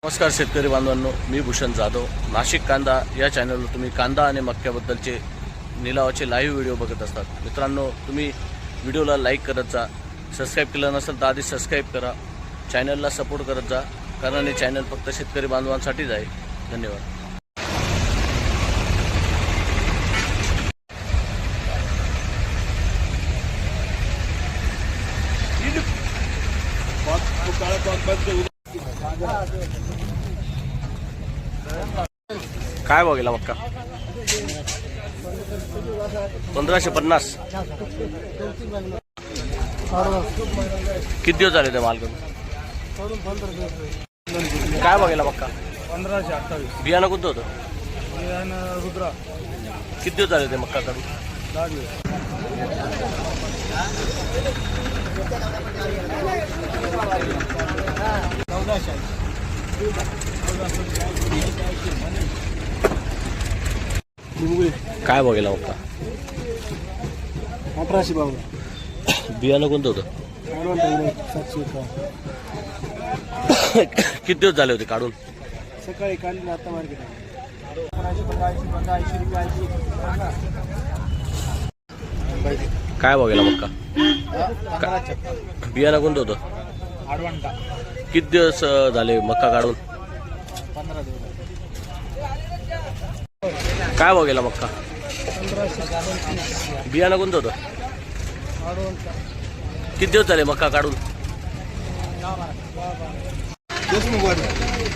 नमस्कार शेतकरी बांधवांनो, मी भूषण जाधव. नाशिक कांदा या चॅनलवर तुम्ही कांदा आणि मक्याबद्दलचे निलावाचे लाईव्ह व्हिडिओ बघत असतात. मित्रांनो, तुम्ही व्हिडिओला लाईक करत जा. सबस्क्राईब केलं नसेल तर आधी सबस्क्राईब करा. चॅनलला सपोर्ट करत जा, कारण हे चॅनल फक्त शेतकरी बांधवांसाठीच आहे. धन्यवाद. काय बघेला मक्का? 1550. किती दिवस झाले ते माल करून? काय बघेला मक्का? 1528. बियाणं कोणतं होतं? रुद्रा. किती दिवस झाले ते मक्का करून? 10 दिवस. काय बघेला मक्का? 1852. बियाणं कोणतं होतं? किती दिवस झाले होते काढून? सकाळी काढली, आता मार्केट आहे. काय बघेला मक्का? बियाणं कोणतं होतं? आडवंटा. किती दिवस झाले मक्का काढून? 15 दिवस. काय बघेला मक्का? 1525. बियाणं कोणतं होतं? आडवंटा. किती दिवस झाले मक्का काढून?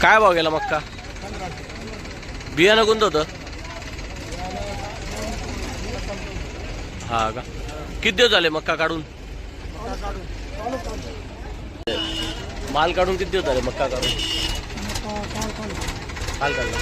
काय बघेला मक्का? बियाणं कोणतं होतं? हा का? किती दिवस झाले मक्का काढून? माल काढून किती दिवस झाले मक्का काढून? काल काढला.